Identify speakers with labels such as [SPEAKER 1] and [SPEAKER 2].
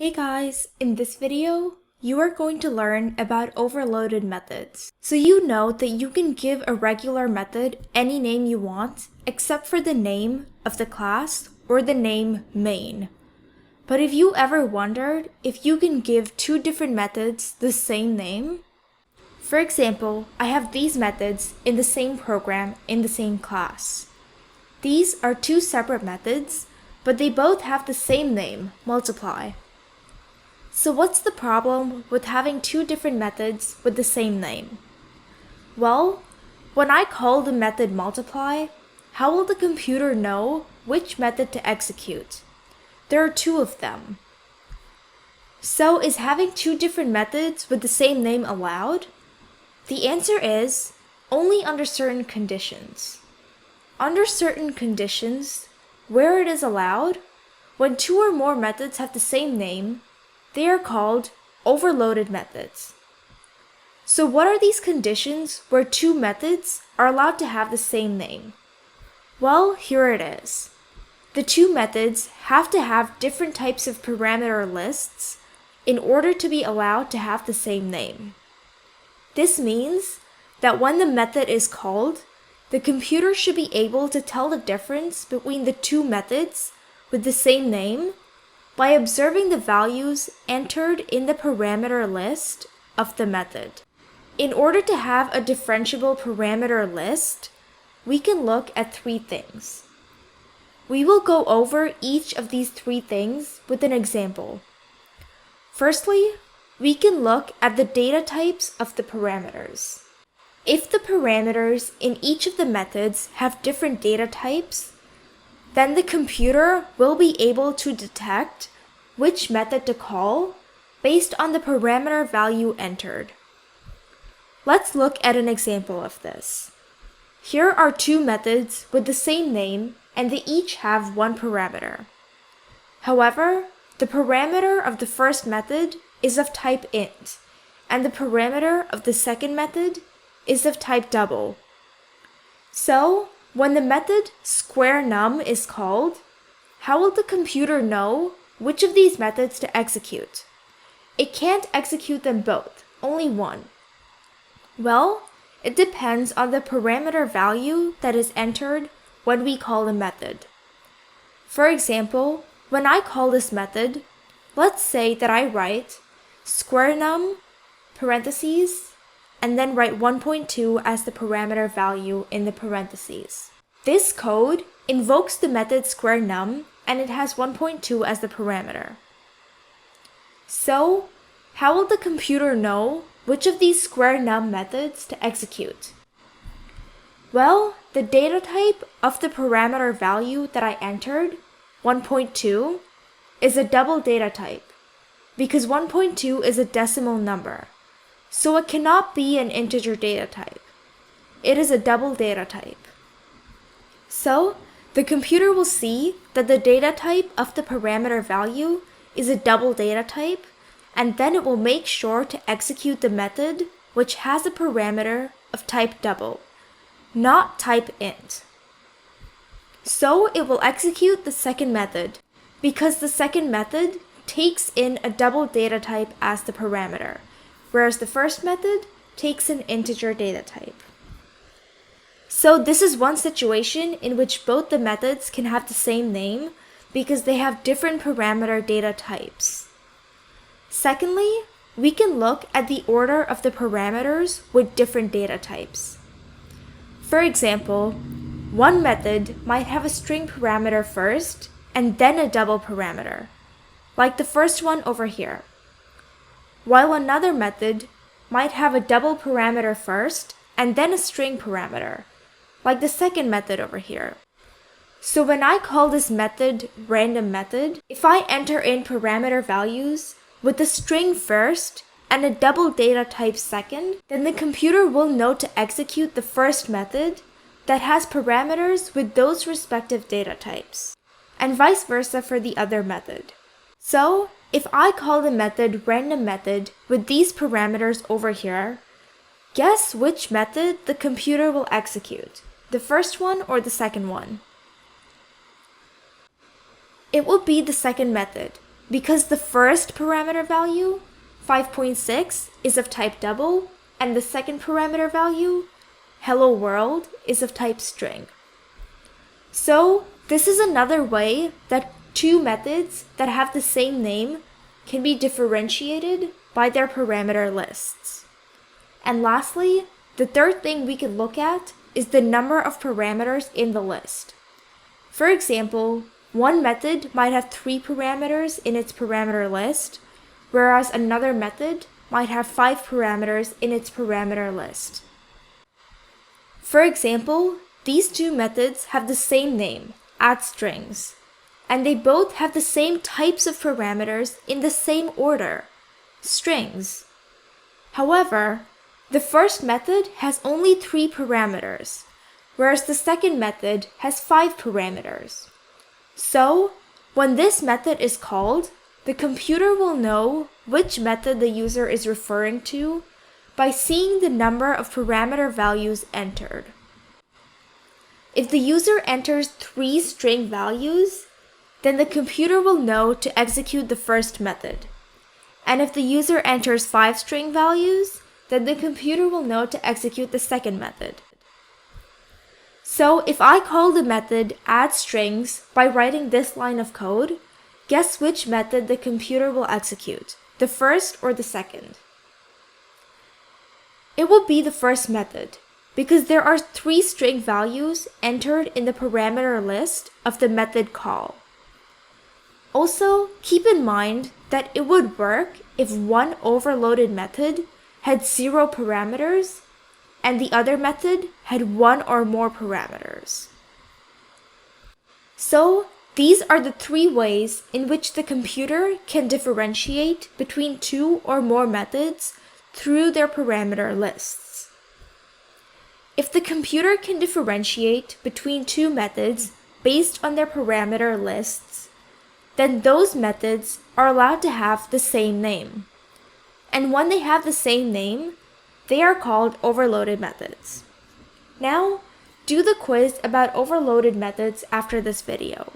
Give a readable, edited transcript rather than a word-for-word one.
[SPEAKER 1] Hey guys, in this video, you are going to learn about overloaded methods. So you know that you can give a regular method any name you want except for the name of the class or the name main. But have you ever wondered if you can give two different methods the same name? For example, I have these methods in the same program in the same class. These are two separate methods, but they both have the same name, multiply. So what's the problem with having two different methods with the same name? Well, when I call the method multiply, how will the computer know which method to execute? There are two of them. So is having two different methods with the same name allowed? The answer is only under certain conditions. Under certain conditions, where it is allowed, when two or more methods have the same name, they are called overloaded methods. So what are these conditions where two methods are allowed to have the same name? Well, here it is. The two methods have to have different types of parameter lists in order to be allowed to have the same name. This means that when the method is called, the computer should be able to tell the difference between the two methods with the same name by observing the values entered in the parameter list of the method. In order to have a differentiable parameter list, we can look at three things. We will go over each of these three things with an example. Firstly, we can look at the data types of the parameters. If the parameters in each of the methods have different data types, then the computer will be able to detect which method to call based on the parameter value entered. Let's look at an example of this. Here are two methods with the same name and they each have one parameter. However, the parameter of the first method is of type int, and the parameter of the second method is of type double. So, when the method square num is called, how will the computer know which of these methods to execute? It can't execute them both, only one. Well, it depends on the parameter value that is entered when we call the method. For example, when I call this method, let's say that I write square num, parentheses, and then write 1.2 as the parameter value in the parentheses. This code invokes the method square num and it has 1.2 as the parameter. So, how will the computer know which of these square num methods to execute? Well, the data type of the parameter value that I entered, 1.2, is a double data type because 1.2 is a decimal number. So it cannot be an integer data type. It is a double data type. So the computer will see that the data type of the parameter value is a double data type, and then it will make sure to execute the method which has a parameter of type double, not type int. So it will execute the second method because the second method takes in a double data type as the parameter, whereas the first method takes an integer data type. So this is one situation in which both the methods can have the same name because they have different parameter data types. Secondly, we can look at the order of the parameters with different data types. For example, one method might have a string parameter first and then a double parameter, like the first one over here, while another method might have a double parameter first and then a string parameter, like the second method over here. So when I call this method random method, if I enter in parameter values with the string first and a double data type second, then the computer will know to execute the first method that has parameters with those respective data types, and vice versa for the other method. So, if I call the method random method with these parameters over here, guess which method the computer will execute, the first one or the second one? It will be the second method because the first parameter value, 5.6, is of type double, and the second parameter value, hello world, is of type string. So this is another way that two methods that have the same name can be differentiated by their parameter lists. And lastly, the third thing we can look at is the number of parameters in the list. For example, one method might have 3 parameters in its parameter list, whereas another method might have 5 parameters in its parameter list. For example, these two methods have the same name, addStrings, and they both have the same types of parameters in the same order, strings. However, the first method has only 3 parameters, whereas the second method has 5 parameters. So, when this method is called, the computer will know which method the user is referring to by seeing the number of parameter values entered. If the user enters 3 string values, then the computer will know to execute the first method. And if the user enters 5 string values, then the computer will know to execute the second method. So if I call the method addStrings by writing this line of code, guess which method the computer will execute, the first or the second? It will be the first method, because there are 3 string values entered in the parameter list of the method call. Also, keep in mind that it would work if one overloaded method had 0 parameters and the other method had 1 or more parameters. So, these are the 3 ways in which the computer can differentiate between 2 or more methods through their parameter lists. If the computer can differentiate between 2 methods based on their parameter lists, then those methods are allowed to have the same name. And when they have the same name, they are called overloaded methods. Now, do the quiz about overloaded methods after this video.